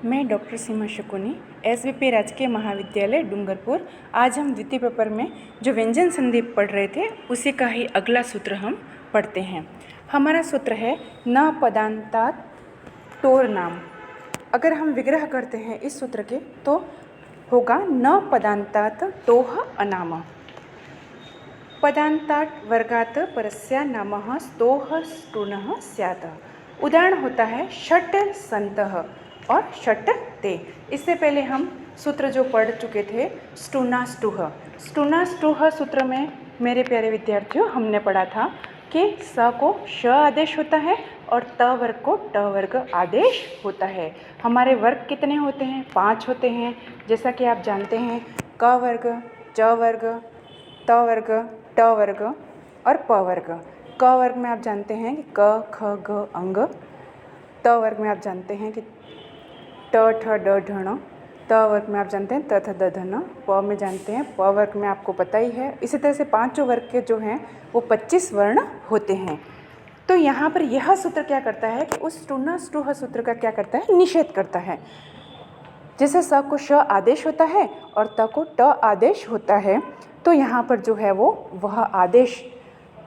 मैं डॉक्टर सीमा शकुनी, एसवीपी राजकीय महाविद्यालय डूंगरपुर। आज हम द्वितीय पेपर में जो व्यंजन संधि पढ़ रहे थे उसी का ही अगला सूत्र हम पढ़ते हैं। हमारा सूत्र है न पदान्तात् टोर नाम। अगर हम विग्रह करते हैं इस सूत्र के तो होगा न पदान्तात् टोः अनाम। पदान्तात् वर्गात् परस्य नामः स्तोः स्टूनः स्यात्। उदाहरण होता है षट् सन्तः और षट् ते। इससे पहले हम सूत्र जो पढ़ चुके थे स्टूनाष्टुः। स्टूनाष्टुः सूत्र में मेरे प्यारे विद्यार्थियों हमने पढ़ा था कि स को श आदेश होता है और त वर्ग को ट वर्ग आदेश होता है। हमारे वर्ग कितने होते हैं? 5 होते हैं। जैसा कि आप जानते हैं क वर्ग, च वर्ग, त वर्ग, ट वर्ग और प वर्ग। क वर्ग में आप जानते हैं कि क, ख, ग अंग। त वर्ग में आप जानते हैं कि ट, ठ, ड, ढ, त वर्ग में आप जानते हैं त, थ, द, ध, न। प में जानते हैं, प वर्ग में आपको पता ही है। इसी तरह से 5 वर्ग के जो हैं वो 25 वर्ण होते हैं। तो यहाँ पर यह सूत्र क्या करता है कि उस स्टूनाष्टुः सूत्र का क्या करता है? निषेध करता है। जैसे स को श आदेश होता है और त को ट आदेश होता है, तो यहाँ पर जो है वो वह आदेश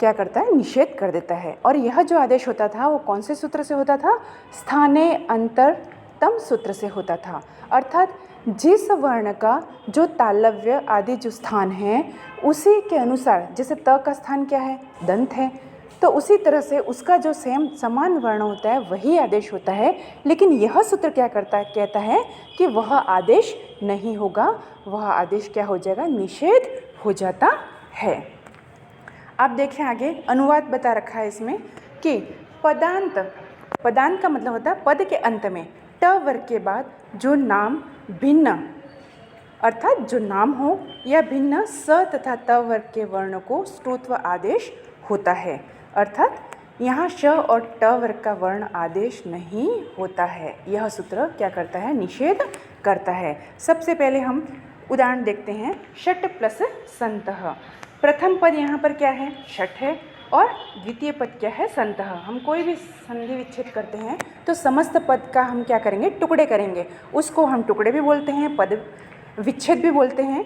क्या करता है? निषेध कर देता है। और यह जो आदेश होता था वो कौन से सूत्र से होता था? स्थाने अंतरतम सूत्र से होता था। अर्थात जिस वर्ण का जो तालव्य आदि जो स्थान है उसी के अनुसार, जैसे त का स्थान क्या है? दंत है, तो उसी तरह से उसका जो समान वर्ण होता है वही आदेश होता है। लेकिन यह सूत्र क्या करता है? कहता है कि वह आदेश नहीं होगा, वह आदेश क्या हो जाएगा? निषेध हो जाता है। आप देखें आगे अनुवाद बता रखा है इसमें कि पदांत, पदांत का मतलब होता है पद के अंत में ट वर्ग के बाद जो नाम भिन्न, अर्थात जो नाम हो या भिन्न स तथा त वर्ग के वर्ण को स्तुत्व आदेश होता है। अर्थात यहाँ श और ट वर्ग का वर्ण आदेश नहीं होता है। यह सूत्र क्या करता है? निषेध करता है। सबसे पहले हम उदाहरण देखते हैं षट् प्लस सन्तः। प्रथम पद यहाँ पर क्या है? षट् है और द्वितीय पद क्या है? सन्तः। हम कोई भी संधि विच्छेद करते हैं तो समस्त पद का हम क्या करेंगे? टुकड़े करेंगे। उसको हम टुकड़े भी बोलते हैं, पद विच्छेद भी बोलते हैं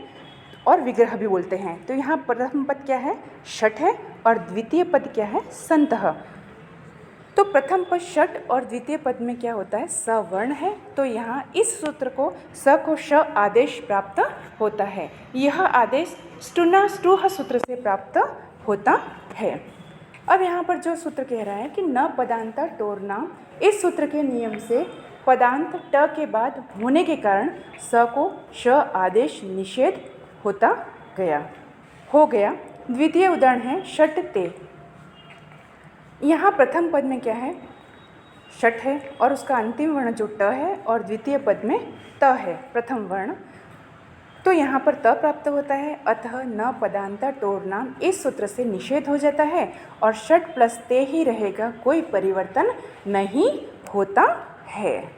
और विग्रह भी बोलते हैं। तो यहाँ प्रथम पद क्या है? षट् है और द्वितीय पद क्या है? सन्तः। तो प्रथम पद षट् और द्वितीय पद में क्या होता है? स वर्ण है। तो यहाँ इस सूत्र को स को श आदेश प्राप्त होता है। यह आदेश स्टूनाष्टुः सूत्र से प्राप्त होता है। अब यहाँ पर जो सूत्र कह रहा है कि न पदान्तात् टोर नाम, इस सूत्र के नियम से पदांत ट के बाद होने के कारण स को श आदेश निषेध होता हो गया। द्वितीय उदाहरण है षट् ते। यहाँ प्रथम पद में क्या है? षट् है और उसका अंतिम वर्ण जो ट है और द्वितीय पद में त है प्रथम वर्ण। तो यहाँ पर त प्राप्त होता है। अतः न पदान्तात् टोर नाम इस सूत्र से निषेध हो जाता है और षट् प्लस ते ही रहेगा, कोई परिवर्तन नहीं होता है।